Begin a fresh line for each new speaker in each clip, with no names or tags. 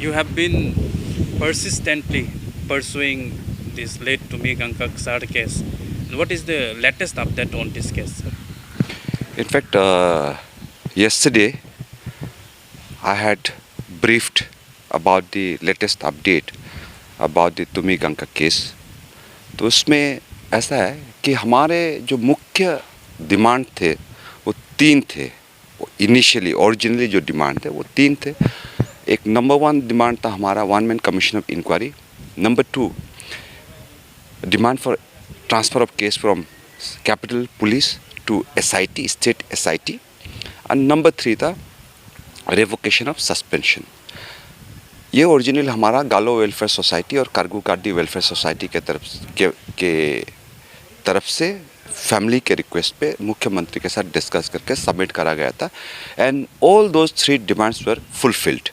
You have been persistently pursuing this late Tumi Gankak Sar case. And what is the latest update on this case, sir?
In fact, yesterday I had briefed about the latest update about the तुमी Ganga case. तो उसमें ऐसा है कि हमारे जो मुख्य demand थे वो तीन थे. इनिशियली ओरिजिनली जो डिमांड थे वो तीन थे. एक नंबर वन डिमांड था हमारा one man commission of inquiry. Number two demand for transfer of case from capital police to SIT, state SIT. And number three था रेवोकेशन ऑफ सस्पेंशन. ये ओरिजिनल हमारा गालो वेलफेयर सोसाइटी और कारगू कार्डी welfare society के तरफ से फैमिली के request पे मुख्यमंत्री के साथ डिस्कस करके सबमिट करा गया था. And all those three demands were fulfilled.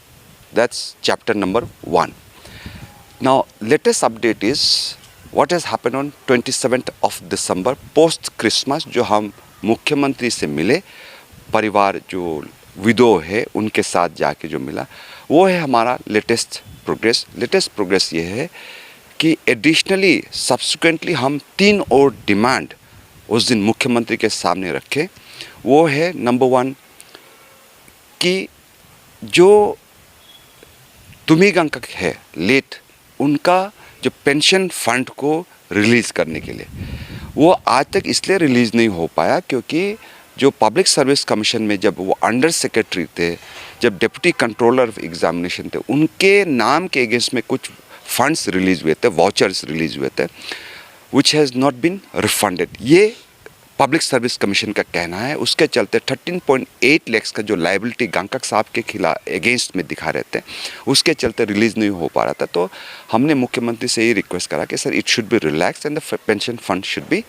That's chapter number 1. Now latest update is what has happened on 27th of December post Christmas. जो हम मुख्यमंत्री से मिले, परिवार जो विडो है उनके साथ जाके जो मिला, वो है हमारा लेटेस्ट प्रोग्रेस. लेटेस्ट प्रोग्रेस ये है कि एडिशनली सब्सिक्वेंटली हम 3 और डिमांड उस दिन मुख्यमंत्री के सामने रखे. वो है नंबर 1 कि जो तुमी गंगा है लेट, उनका जो पेंशन फंड को रिलीज़ करने के लिए, वो आज तक इसलिए रिलीज़ नहीं हो पाया क्योंकि जो पब्लिक सर्विस कमीशन में जब वो अंडर सेक्रेटरी थे, जब डिप्टी कंट्रोलर ऑफ एग्जामिनेशन थे, उनके नाम के अगेंस्ट में कुछ फंड्स रिलीज़ हुए थे, वाउचर्स रिलीज़ हुए थे, which has not been refunded. ये पब्लिक सर्विस कमीशन का कहना है. उसके चलते 13.8 लाख का जो लाइबिलिटी गंगक साहब के खिलाफ अगेंस्ट में दिखा रहे थे, उसके चलते रिलीज़ नहीं हो पा रहा था. तो हमने मुख्यमंत्री से ये रिक्वेस्ट करा कि sir it should be relax and the pension fund should be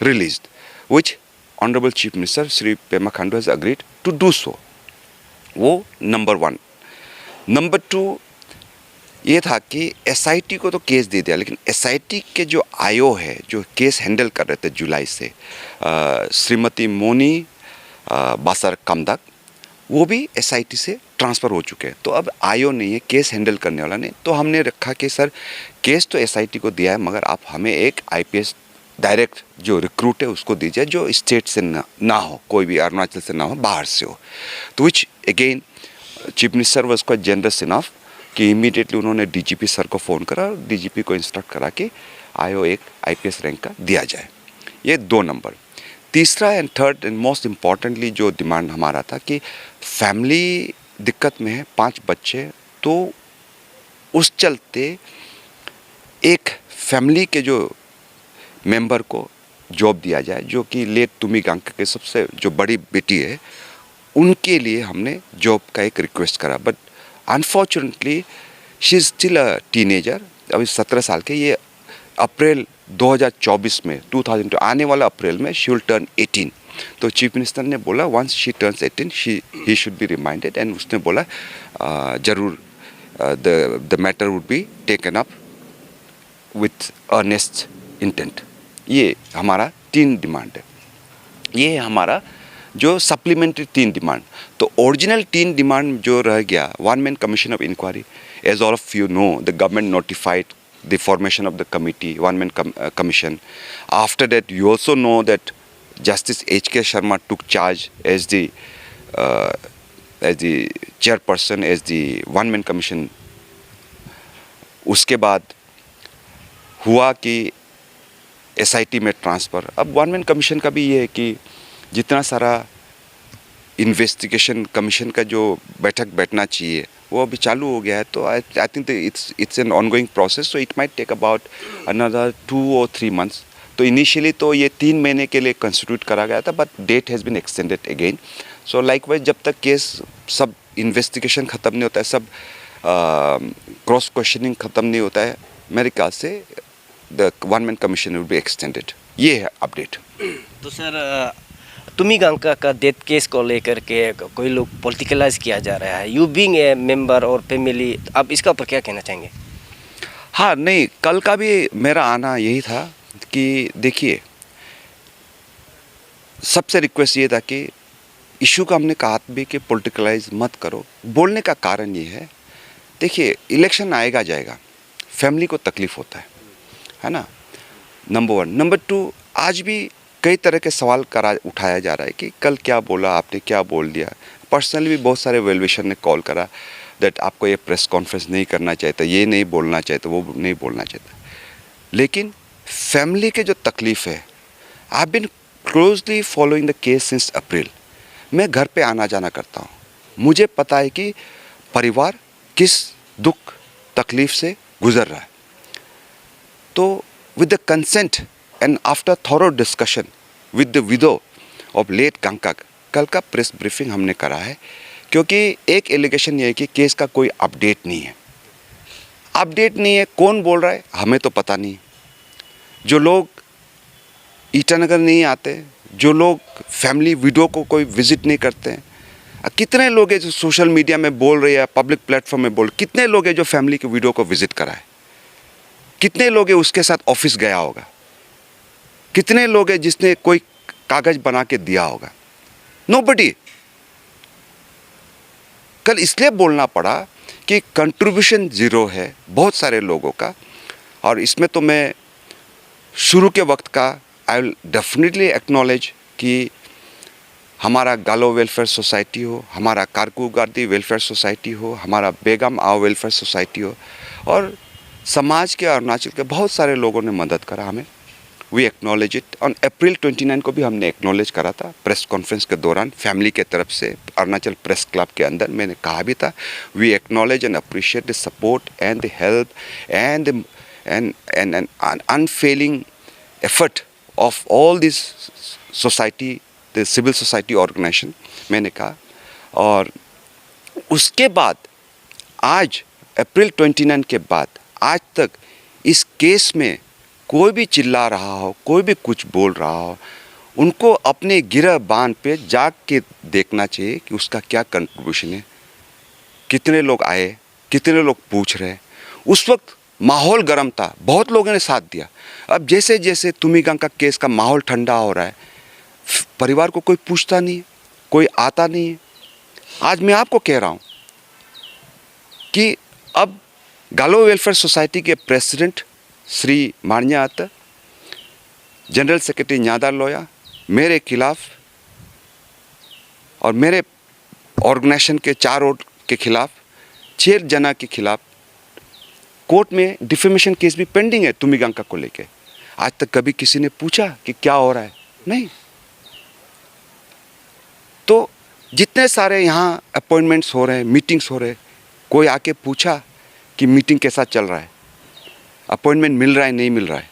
released, which honourable chief minister Shri Pema Khandu has agreed to do so. वो नंबर 1. नंबर 2 ये था कि SIT को तो केस दे दिया, लेकिन SIT के जो IO है, जो केस हैंडल कर रहे थे जुलाई से, श्रीमती मोनी बासर कमदक, वो भी SIT से ट्रांसफ़र हो चुके हैं. तो अब IO नहीं है, केस हैंडल करने वाला नहीं. तो हमने रखा कि सर केस तो SIT को दिया है, मगर आप हमें एक IPS डायरेक्ट जो रिक्रूट है उसको दीजिए, जो स्टेट से ना हो, कोई भी अरुणाचल से ना हो, बाहर से हो. तो which again chief minister was quite generous enough कि इमीडिएटली उन्होंने DGP सर को फ़ोन करा और DGP को इंस्ट्रक्ट करा कि IO एक IPS रैंक का दिया जाए. ये 2 नंबर. तीसरा and third and most importantly जो डिमांड हमारा था कि फैमिली दिक्कत में है, 5 बच्चे, तो उस चलते एक फैमिली के जो मेंबर को जॉब दिया जाए, जो कि लेट तुमी गंगा के सबसे जो बड़ी बेटी है, उनके लिए हमने जॉब का एक रिक्वेस्ट करा. But unfortunately she is still a teenager. अभी 17 साल के. ये अप्रैल 2024 में 2000 आने वाला अप्रैल में शी विल टर्न 18. तो चीफ मिनिस्टर ने बोला once she turns 18 he should be reminded. And उसने बोला ज़रूर the matter would be taken up with earnest intent. ये हमारा 3 डिमांड है. ये है हमारा जो सप्लीमेंट्री 3 डिमांड. तो ओरिजिनल 3 डिमांड जो रह गया, one man commission of inquiry, as all of you know the government notified the formation of the committee, one man commission. After that, you also know that Justice H.K. Sharma took charge as the chairperson, as the one man commission. उसके बाद हुआ कि SIT में transfer. अब one man commission का भी ये है कि जितना सारा इन्वेस्टिगेशन कमीशन का जो बैठक बैठना चाहिए वो अभी चालू हो गया है. तो I think it's an ongoing process. So it might take about another 2 or 3 months. तो इनिशियली तो ये 3 महीने के लिए कंस्टिट्यूट करा गया था, but date has been extended again. So likewise जब तक केस सब इन्वेस्टिगेशन ख़त्म नहीं होता है, सब क्रॉस क्वेश्चनिंग ख़त्म नहीं होता है, मेरे ख्याल से the one man commission will be extended. ये है अपडेट.
तो सर तुमी गंगा का डेथ केस को लेकर के कोई लोग पॉलिटिकलाइज किया जा रहा है, यू बीइंग ए मेंबर और फैमिली, आप इसका ऊपर क्या कहना चाहेंगे?
हाँ, नहीं, कल का भी मेरा आना यही था कि देखिए, सबसे रिक्वेस्ट ये था कि इशू का हमने कहा भी कि पॉलिटिकलाइज मत करो. बोलने का कारण ये है देखिए इलेक्शन आएगा जाएगा, फैमिली को तकलीफ़ होता है ना, नंबर वन। नंबर टू, आज भी कई तरह के सवाल उठाया जा रहा है कि कल क्या बोला आपने, क्या बोल दिया। पर्सनली भी बहुत सारे वेलविशर ने कॉल करा दैट आपको ये प्रेस कॉन्फ्रेंस नहीं करना चाहिए था, ये नहीं बोलना चाहिए था, वो नहीं बोलना चाहिए था। लेकिन फैमिली के जो तकलीफ़ है, I have been closely following the case since April. मैं घर पे आना जाना करता हूँ, मुझे पता है कि परिवार किस दुख तकलीफ़ से गुज़र रहा है। तो with the consent and after thorough discussion with the widow of late गंकक, कल का प्रेस ब्रीफिंग हमने करा है, क्योंकि एक एलिगेशन ये है कि केस का कोई अपडेट नहीं है। अपडेट नहीं है, कौन बोल रहा है हमें तो पता नहीं। जो लोग ईटानगर नहीं आते, जो लोग फैमिली विडो को कोई विजिट नहीं करते हैं, कितने लोग हैं जो सोशल मीडिया में बोल रहे हैं, पब्लिक प्लेटफॉर्म में बोल, कितने लोग हैं जो फैमिली के विडो को विजिट करा है, कितने लोग हैं उसके साथ ऑफिस गया होगा, कितने लोग हैं जिसने कोई कागज बना के दिया होगा। नोबडी। कल इसलिए बोलना पड़ा कि कंट्रीब्यूशन ज़ीरो है बहुत सारे लोगों का, और इसमें तो मैं शुरू के वक्त का आई विल डेफिनेटली एक्नॉलेज कि हमारा गालो वेलफेयर सोसाइटी हो, हमारा कारकू गार्दी वेलफेयर सोसाइटी हो, हमारा बेगम आओ वेलफेयर सोसाइटी हो, और समाज के अरुणाचल के बहुत सारे लोगों ने मदद करा हमें। We acknowledge it. On April 29 को भी हमने एक्नॉलेज करा था प्रेस कॉन्फ्रेंस के दौरान, फैमिली के तरफ से अरुणाचल प्रेस क्लब के अंदर मैंने कहा भी था, we acknowledge and appreciate the support and the help and an unfailing effort of all this society, the civil society organisation, मैंने कहा। और उसके बाद आज अप्रैल 29 के बाद आज तक इस केस में कोई भी चिल्ला रहा हो, कोई भी कुछ बोल रहा हो, उनको अपने गिरबान पे जाग के देखना चाहिए कि उसका क्या कंट्रीब्यूशन है, कितने लोग आए, कितने लोग पूछ रहे। उस वक्त माहौल गर्म था, बहुत लोगों ने साथ दिया। अब जैसे जैसे तुमिगंग का केस का माहौल ठंडा हो रहा है, परिवार को कोई पूछता नहीं है, कोई आता नहीं है। आज मैं आपको कह रहा हूँ कि अब गालो वेलफेयर सोसाइटी के प्रेसिडेंट श्री मान्यात, जनरल सेक्रेटरी न्यादार लोया मेरे खिलाफ और मेरे ऑर्गेनाइजेशन के 4 और के खिलाफ 6 जना के खिलाफ कोर्ट में डिफेमेशन केस भी पेंडिंग है तुमिगंग को लेके। आज तक कभी किसी ने पूछा कि क्या हो रहा है? नहीं। तो जितने सारे यहाँ अपॉइंटमेंट्स हो रहे हैं, मीटिंग्स हो रहे हैं, कोई आके पूछा कि मीटिंग कैसा चल रहा है, अपॉइंटमेंट मिल रहा है नहीं मिल रहा है?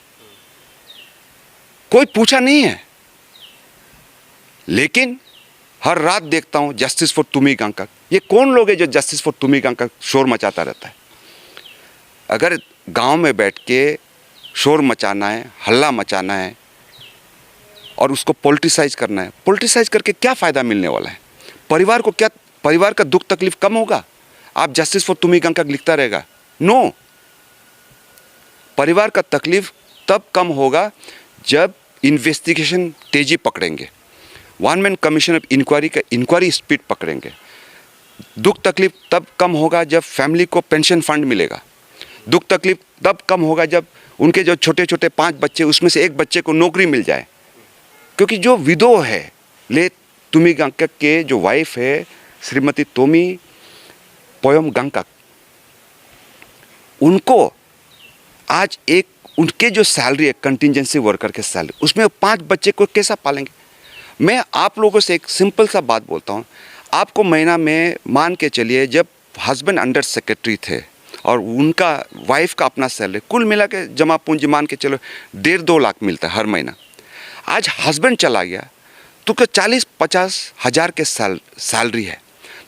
कोई पूछा नहीं है। लेकिन हर रात देखता हूँ जस्टिस फॉर तुमिगंग। ये कौन लोग हैं जो जस्टिस फॉर तुमिगंग का शोर मचाता रहता है? अगर गांव में बैठ के शोर मचाना है, हल्ला मचाना है और उसको पॉलिटिसाइज करना है, पॉलिटिसाइज करके क्या फ़ायदा मिलने वाला है? परिवार को क्या, परिवार का दुख तकलीफ कम होगा? आप जस्टिस फॉर तुमिगंग लिखता रहेगा? नो। परिवार का तकलीफ तब कम होगा जब इन्वेस्टिगेशन तेजी पकड़ेंगे, 1 मैन कमीशन ऑफ इंक्वायरी का इंक्वायरी स्पीड पकड़ेंगे। दुख तकलीफ तब कम होगा जब फैमिली को पेंशन फंड मिलेगा। दुख तकलीफ तब कम होगा जब उनके जो छोटे छोटे 5 बच्चे, उसमें से एक बच्चे को नौकरी मिल जाए। क्योंकि जो विडो है, ले तुमिगंग के जो वाइफ है श्रीमती तोमी पोयम गंकक, उनको आज एक उनके जो सैलरी है कंटिजेंसी वर्कर के सैलरी, उसमें 5 बच्चे को कैसा पालेंगे? मैं आप लोगों से एक सिंपल सा बात बोलता हूँ। आपको महीना में मान के चलिए, जब हस्बैंड अंडर सेक्रेटरी थे और उनका वाइफ का अपना सैलरी, कुल मिला के जमा पूंजी मान के चलो 1.5-2 लाख मिलता है हर महीना। आज हस्बैंड चला गया तो 40-50 हज़ार के सैलरी है,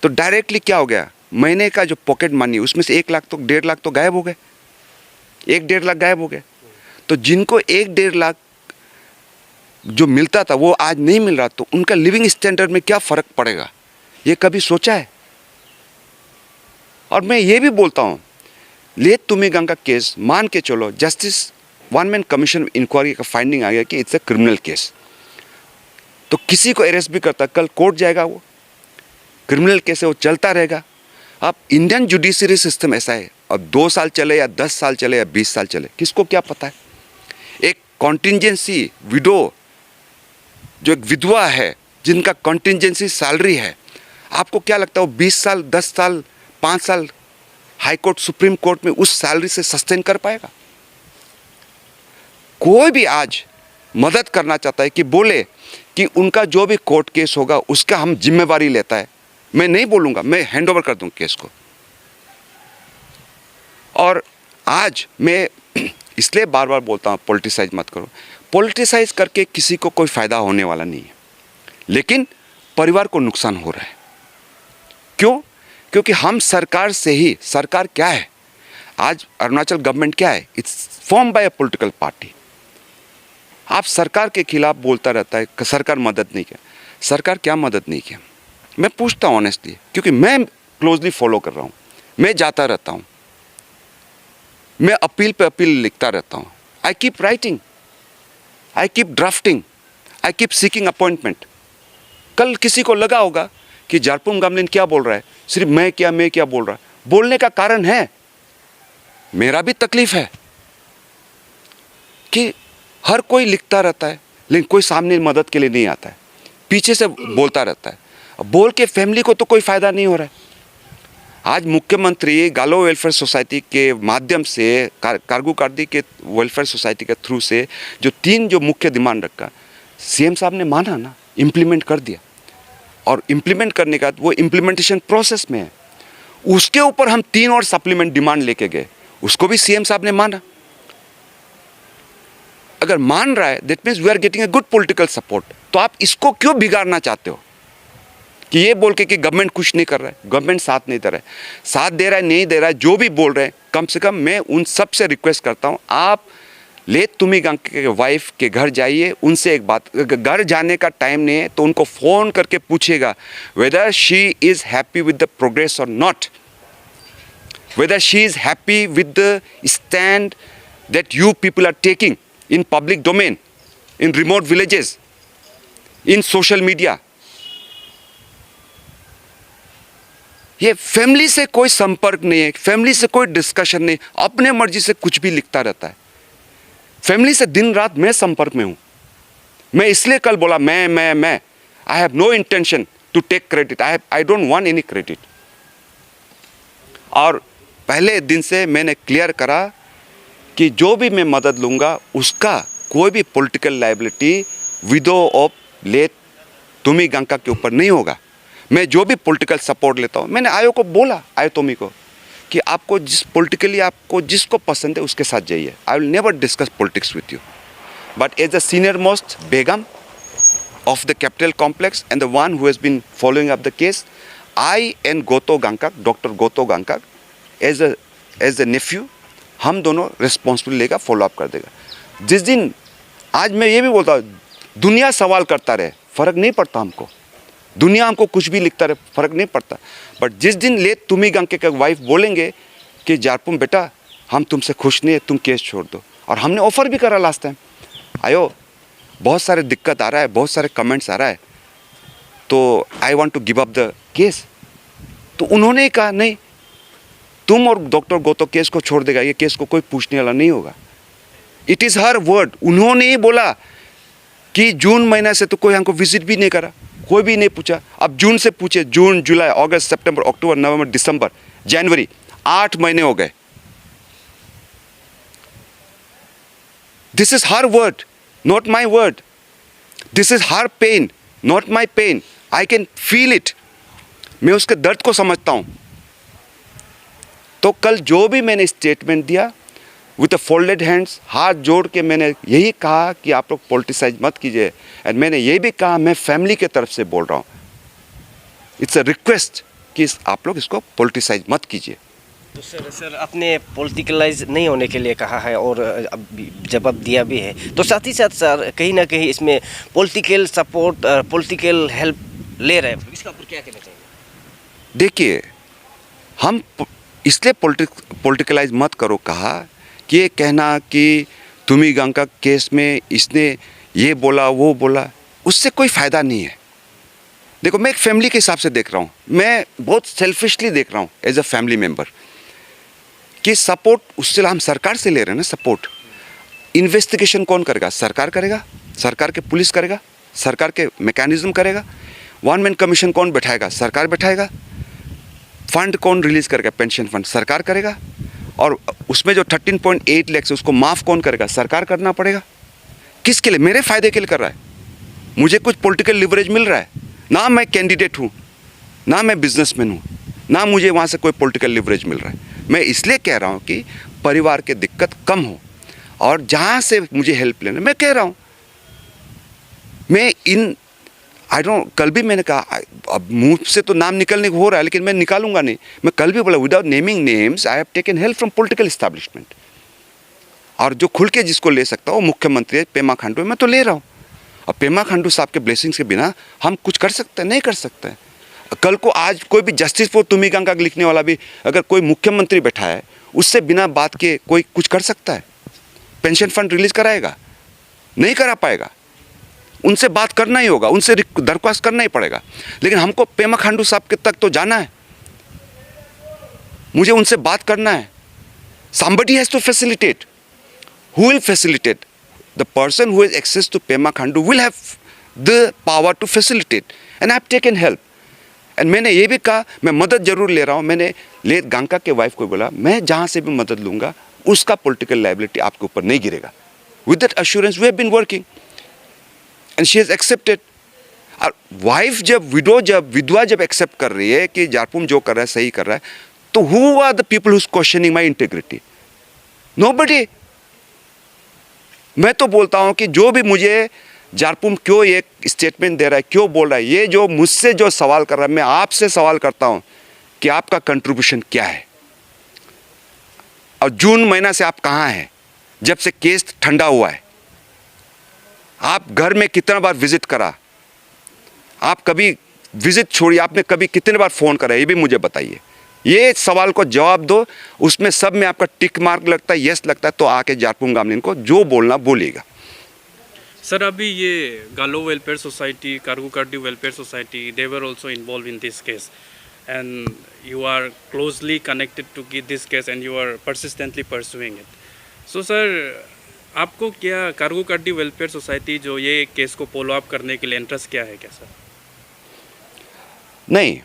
तो डायरेक्टली क्या हो गया, महीने का जो पॉकेट मनी उसमें से 1 लाख तो 1.5 लाख तो गायब हो गए, 1-1.5 लाख गायब हो गए। तो जिनको 1-1.5 लाख जो मिलता था वो आज नहीं मिल रहा, तो उनका लिविंग स्टैंडर्ड में क्या फ़र्क पड़ेगा, ये कभी सोचा है? और मैं ये भी बोलता हूँ, ले तुमिगंग का केस मान के चलो, जस्टिस 1 मैन कमीशन इंक्वायरी का फाइंडिंग आ गया कि इट्स ए क्रिमिनल केस, तो किसी को अरेस्ट भी करता, कल कोर्ट जाएगा, वो क्रिमिनल केस है, वो चलता रहेगा। अब इंडियन जुडिशरी सिस्टम ऐसा है, अब 2 साल चले या 10 साल चले या 20 साल चले, किसको क्या पता है। एक कॉन्टिजेंसी विडो, जो एक विधवा है जिनका कॉन्टिजेंसी सैलरी है, आपको क्या लगता है वो 20 साल 10 साल 5 साल हाई कोर्ट सुप्रीम कोर्ट में उस सैलरी से सस्टेन कर पाएगा? कोई भी आज मदद करना चाहता है कि बोले कि उनका जो भी कोर्ट केस होगा उसका हम जिम्मेवारी लेता है, मैं नहीं बोलूँगा, मैं हैंड ओवर कर दूँ केस को। और आज मैं इसलिए बार बार बोलता हूँ पॉलिटिसाइज मत करो। पॉलिटिसाइज करके किसी को कोई फ़ायदा होने वाला नहीं है, लेकिन परिवार को नुकसान हो रहा है। क्यों? क्योंकि हम सरकार से ही, सरकार क्या है आज, अरुणाचल गवर्नमेंट क्या है, it's form by a political party. आप सरकार के खिलाफ बोलता रहता है कि सरकार मदद नहीं किया। सरकार क्या मदद नहीं किया? मैं पूछता हूँ ऑनेस्टली, क्योंकि मैं क्लोजली फॉलो कर रहा हूँ, मैं जाता रहता हूँ, मैं अपील पे अपील लिखता रहता हूँ। I keep writing, I keep drafting, I keep seeking appointment. कल किसी को लगा होगा कि जारपुम गामलिन क्या बोल रहा है, सिर्फ मैं क्या बोल रहा है। बोलने का कारण है, मेरा भी तकलीफ है कि हर कोई लिखता रहता है लेकिन कोई सामने मदद के लिए नहीं आता है, पीछे से बोलता रहता है। बोल के फैमिली को तो कोई फ़ायदा नहीं हो रहा है। आज मुख्यमंत्री गालो वेलफेयर सोसाइटी के माध्यम से, कारगू कार्दी के वेलफेयर सोसाइटी के थ्रू से जो 3 जो मुख्य डिमांड रखा, सीएम साहब ने माना ना, इम्प्लीमेंट कर दिया। और इम्प्लीमेंट करने का वो इम्प्लीमेंटेशन प्रोसेस में है। उसके ऊपर हम 3 और सप्लीमेंट डिमांड लेके गए, उसको भी सीएम साहब ने माना। अगर मान रहा है that means we are getting a good political support. तो आप इसको क्यों बिगाड़ना चाहते हो कि ये बोल के कि गवर्नमेंट कुछ नहीं कर रहा है, गवर्नमेंट साथ नहीं दे रहा है, साथ दे रहा है नहीं दे रहा है, जो भी बोल रहे हैं, कम से कम मैं उन सब से रिक्वेस्ट करता हूँ, आप लेट तुम्ही गंका के वाइफ के घर जाइए, उनसे एक बात, घर जाने का टाइम नहीं है तो उनको फ़ोन करके पूछेगा whether she is happy with the progress और not, whether she is happy with the stand that you people are taking in public domain, in remote villages, in social media। ये family से कोई संपर्क नहीं है, family से कोई discussion नहीं, अपने मर्जी से कुछ भी लिखता रहता है। फैमिली से दिन रात मैं संपर्क में हूँ। मैं इसलिए कल बोला मैं I have no intention to take credit, I don't want any credit. और पहले दिन से मैंने क्लियर करा कि जो भी मैं मदद लूँगा उसका कोई भी political liability widow of late तुम्ही गंका के ऊपर नहीं होगा। मैं जो भी पॉलिटिकल सपोर्ट लेता हूँ, मैंने आयो को बोला, आयो तुम्ही को, कि आपको जिस पॉलिटिकली आपको जिसको पसंद है उसके साथ जाइए। I will never discuss politics with you, but as the senior most बेगम of the capital complex and the one who has been following up the case, I and Goto Gangkak, Dr. Goto Gangkak, as a nephew, हम दोनों responsibility लेगा, follow up कर देगा। जिस दिन, आज मैं ये भी बोलता हूँ, दुनिया सवाल करता रहे, फ़र्क नहीं पड़ता हमको, दुनिया हमको कुछ भी लिखता रहे, फ़र्क नहीं पड़ता। बट जिस दिन ले तुम्ही गंके का वाइफ बोलेंगे कि जारपुम बेटा हम तुमसे खुश नहीं है, तुम केस छोड़ दो, और हमने ऑफ़र भी करा लास्ट टाइम, आयो बहुत सारे दिक्कत आ रहा है, बहुत सारे कमेंट्स आ रहा है, तो I want to give up the case. तो उन्होंने कहा नहीं, तुम और डॉक्टर गोतो केस को छोड़ देगा, ये केस को कोई पूछने वाला नहीं होगा। It is her word. उन्होंने ही बोला कि जून महीना से तो कोई हमको विजिट भी नहीं करा, कोई भी नहीं पूछा। अब जून से पूछे, जून जुलाई अगस्त सितंबर अक्टूबर नवंबर दिसंबर जनवरी, 8 महीने हो गए। This is her word, not my word. This is her pain, not my pain. I can feel it. मैं उसके दर्द को समझता हूँ। तो कल जो भी मैंने स्टेटमेंट दिया, विद अ फोल्डेड हैंड्स, हाथ जोड़ के मैंने यही कहा कि आप लोग पॉलिटिसाइज मत कीजिए, एंड मैंने ये भी कहा मैं फैमिली के तरफ से बोल रहा हूँ, इट्स अ रिक्वेस्ट कि आप लोग इसको पॉलिटिसाइज मत कीजिए।
तो सर आपने पॉलिटिकलाइज नहीं होने के लिए कहा है और अब जवाब दिया भी है, तो साथ ही साथ सर कहीं ना कहीं इसमें पॉलिटिकल सपोर्ट, पॉलिटिकल हेल्प ले रहे हैं, इसका ऊपर क्या कहना चाहिए?
देखिए, हम इसलिए पॉलिटिकलाइज मत करो कहा कि ये कहना कि तुम्ही गंका केस में इसने ये बोला वो बोला, उससे कोई फ़ायदा नहीं है। देखो, मैं एक फैमिली के हिसाब से देख रहा हूँ, मैं बहुत सेल्फिशली देख रहा हूँ एज अ फैमिली मेम्बर कि सपोर्ट उससे हम सरकार से ले रहे हैं ना सपोर्ट। इन्वेस्टिगेशन कौन करेगा? सरकार करेगा, सरकार के पुलिस करेगा, सरकार के मैकेनिज्म करेगा। वन मैन कमीशन कौन बैठाएगा? सरकार बैठाएगा। फंड कौन रिलीज करेगा? पेंशन फंड सरकार करेगा। और उसमें जो 13.8 लाख है उसको माफ़ कौन करेगा? सरकार करना पड़ेगा। किसके लिए? मेरे फ़ायदे के लिए कर रहा है। मुझे कुछ पॉलिटिकल लिवरेज मिल रहा है ना, मैं कैंडिडेट हूँ ना, मैं बिजनेसमैन हूँ ना, मुझे वहाँ से कोई पॉलिटिकल लिवरेज मिल रहा है। मैं इसलिए कह रहा हूँ कि परिवार की दिक्कत कम हो, और जहाँ से मुझे हेल्प लेना, मैं कह रहा हूँ, मैं कल भी मैंने कहा, अब मुंह से तो नाम निकलने को हो रहा है लेकिन मैं निकालूंगा नहीं। मैं कल भी बोला, without naming names, I have taken help from political establishment. और जो खुल के जिसको ले सकता हो, मुख्यमंत्री पेमा खांडू, मैं तो ले रहा हूँ। और पेमा खांडू साहब के ब्लेसिंग्स के बिना हम कुछ कर सकते हैं? नहीं कर सकते हैं। कल को आज कोई भी जस्टिस फॉर तुम्ही गंगा लिखने वाला भी अगर कोई मुख्यमंत्री बैठा है, उससे बिना बात के कोई कुछ कर सकता है? पेंशन फंड रिलीज कराएगा? नहीं करा पाएगा। उनसे बात करना ही होगा, उनसे दरख्वास्त करना ही पड़ेगा। लेकिन हमको पेमा खांडू साहब के तक तो जाना है, मुझे उनसे बात करना है। somebody has to facilitate. Who will facilitate? The person who has access to Pema Khandu will have the power to facilitate. And I have taken help. And मैंने ये भी कहा, मैं मदद जरूर ले रहा हूँ। मैंने ले गंगा के वाइफ को बोला, मैं जहाँ से भी मदद लूँगा उसका पॉलिटिकल लायबिलिटी आपके ऊपर नहीं गिरेगा। With that assurance we have been working. And she has accepted. और वाइफ जब विधवा जब एक्सेप्ट कर रही है कि जारपुम जो कर रहा है सही कर रहा है, तो who are the people who's questioning my integrity? Nobody. मैं तो बोलता हूँ कि जो भी मुझे जारपुम क्यों एक स्टेटमेंट दे रहा है, क्यों बोल रहा है, ये जो मुझसे जो सवाल कर रहा है, मैं आपसे सवाल करता हूँ कि आपका कंट्रीब्यूशन क्या है? और जून महीना से आप कहाँ हैं? जब से केस ठंडा हुआ है, आप घर में कितना बार विजिट करा? आप कभी विजिट छोड़िए, आपने कभी कितने बार फ़ोन करा, ये भी मुझे बताइए। ये सवाल को जवाब दो, उसमें सब में आपका टिक मार्क लगता है, यस लगता है, तो आके जारपुम गामलिन को जो बोलना बोलिएगा।
सर, अभी ये गालो वेलफेयर सोसाइटी, कारगू कार्डी welfare society, they were also involve in this case and you are closely connected to this case and you are persistently pursuing it. So sir, आपको क्या कारगू कार्डी वेलफेयर सोसाइटी जो ये केस को फॉलो अप करने के लिए इंटरेस्ट क्या है क्या सर?
नहीं,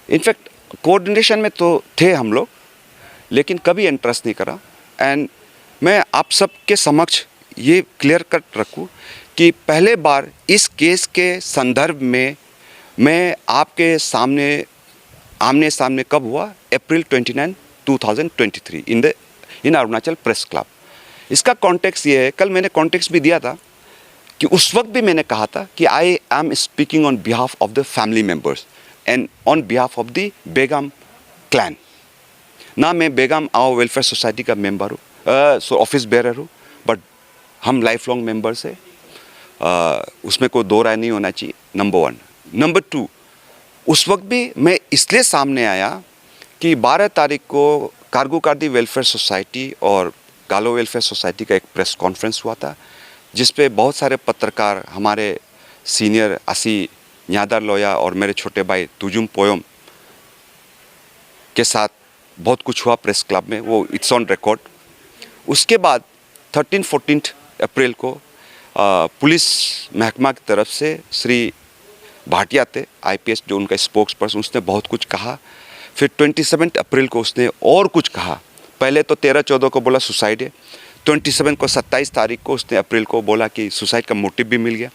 इनफैक्ट कोऑर्डिनेशन में तो थे हम लोग, लेकिन कभी इंटरेस्ट नहीं करा। एंड मैं आप सबके समक्ष ये क्लियर कट रखूं कि पहले बार इस केस के संदर्भ में मैं आपके सामने आमने सामने कब हुआ? अप्रैल 29, 2023 इन अरुणाचल प्रेस क्लब। इसका कॉन्टेक्स्ट ये है, कल मैंने कॉन्टेक्स्ट भी दिया था कि उस वक्त भी मैंने कहा था कि I am speaking on behalf of the family members and on behalf of the Begum clan. ना मैं बेगम आओ वेलफेयर सोसाइटी का मेंबर हूँ, ऑफिस बेरर हूँ, बट हम लाइफ लॉन्ग मेंबर्स है, उसमें कोई दो राय नहीं होना चाहिए, नंबर 1। नंबर 2, उस वक्त भी मैं इसलिए सामने आया कि 12 तारीख को कारगू कार्दी वेलफेयर सोसाइटी और गालो वेलफेयर सोसाइटी का एक प्रेस कॉन्फ्रेंस हुआ था, जिस पे बहुत सारे पत्रकार, हमारे सीनियर असी न्यादर लोया और मेरे छोटे भाई तुजुम पोयम के साथ बहुत कुछ हुआ प्रेस क्लब में, वो इट्स ऑन रिकॉर्ड। उसके बाद 13-14 अप्रैल को पुलिस महकमा की तरफ से श्री भाटिया थे, IPS जो उनका स्पोक्स पर्सन, उसने बहुत कुछ कहा। फिर 27 अप्रैल को उसने और कुछ कहा। पहले तो 13-14 को बोला सुसाइड है, 27 को 27 तारीख को उसने अप्रैल को बोला कि सुसाइड का मोटिव भी मिल गया।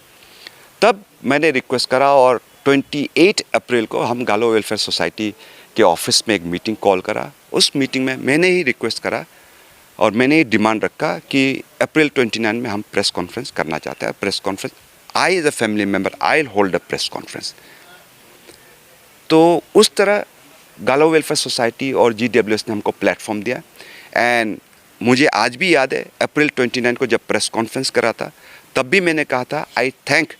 तब मैंने रिक्वेस्ट करा और 28 अप्रैल को हम गालो वेलफेयर सोसाइटी के ऑफिस में एक मीटिंग कॉल करा। उस मीटिंग में मैंने ही रिक्वेस्ट करा और मैंने ही डिमांड रखा कि अप्रैल 29 में हम प्रेस कॉन्फ्रेंस करना चाहते हैं। Press conference, I as a family member I will hold a press conference. तो उस तरह गालो वेलफेयर सोसाइटी और GWS ने हमको प्लेटफॉर्म दिया। एंड मुझे आज भी याद है, अप्रैल 29 को जब प्रेस कॉन्फ्रेंस करा था, तब भी मैंने कहा था आई thank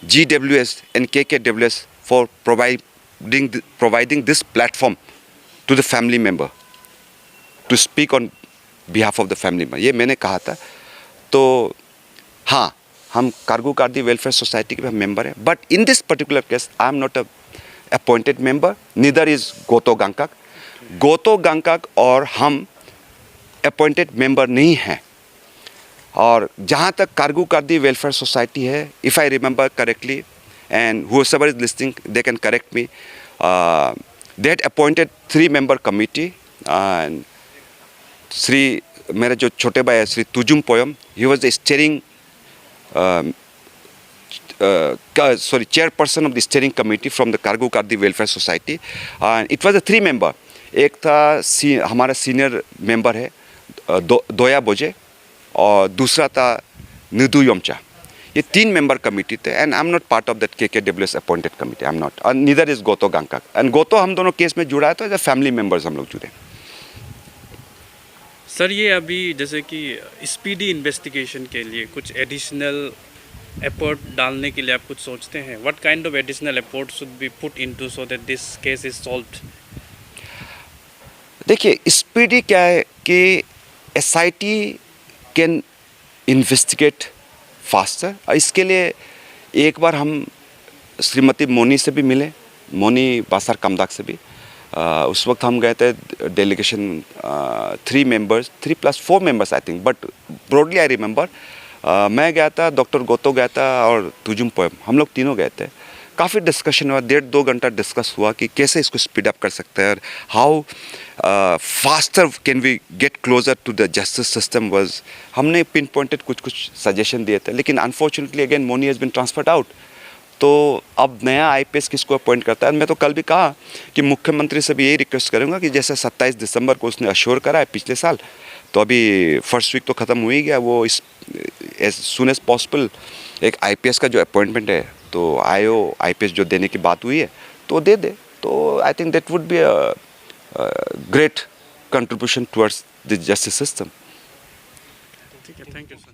GWS and KKWS for providing this platform to the family member to speak on behalf of the family member। ये मैंने कहा था। तो हाँ, हम कार्गो कार्डी वेलफेयर सोसाइटी के भी हम मेंबर हैं, but in this particular case I am not a appointed member, neither is Goto Gangkak. Goto Gangkak और हम अपॉइंटेड मेंबर नहीं हैं। और जहाँ तक कार्गो कार्डी वेलफेयर सोसाइटी है, if I remember correctly and whoever is listening they can correct me, they had appointed 3-member committee and Shri मेरे जो छोटे भाई है Shri Tujum Poyam, he was the steering chairperson of the steering committee from the Cargo Cardi Welfare Society, and it was a 3-member। एक था हमारा senior member है दोया बोजे, और दूसरा था निदू योमचा। ये 3-member कमेटी थे, and I am not part of that KKWS appointed committee, I am not, और neither is Goto गांगकाक। And go to हम दोनों केस में जुड़ा है, तो एज अ फैमिली मेंबर्स हम लोग जुड़े।
सर ये अभी जैसे कि स्पीडी इन्वेस्टिगेशन के लिए कुछ एडिशनल एफर्ट डालने के लिए आप कुछ सोचते हैं? What kind of additional effort should be put into so that this case is solved?
देखिए, स्पीडी क्या है कि SIT कैन इन्वेस्टिगेट फास्टर। इसके लिए एक बार हम श्रीमती मोनी से भी मिले, मोनी बासार कामदाक से भी। उस वक्त हम गए थे delegation 3 members, 3 + 4 members I think, but broadly I remember. मैं गया था, डॉक्टर गोतो गया था, और तुजुम पोयम, हम लोग तीनों गए थे। काफ़ी डिस्कशन हुआ, 1.5-2 घंटा डिस्कस हुआ कि कैसे इसको स्पीड अप कर सकते हैं, how faster can we get closer to the justice system was. हमने पिन पॉइंटेड कुछ सजेशन दिए थे, लेकिन unfortunately again money has been transferred out. तो अब नया IPS किसको अपॉइंट करता है? मैं तो कल भी कहा कि मुख्यमंत्री से भी यही रिक्वेस्ट करूँगा कि जैसे 27 दिसंबर को उसने अश्योर करा है पिछले साल, तो अभी फर्स्ट वीक तो ख़त्म हो ही गया, वो इस एज सुन एज पॉसिबल एक IPS का जो अपॉइंटमेंट है, तो IPS जो देने की बात हुई है, तो दे दे। तो I think that would be a great contribution towards the justice system.
ठीक है, थैंक यू सर।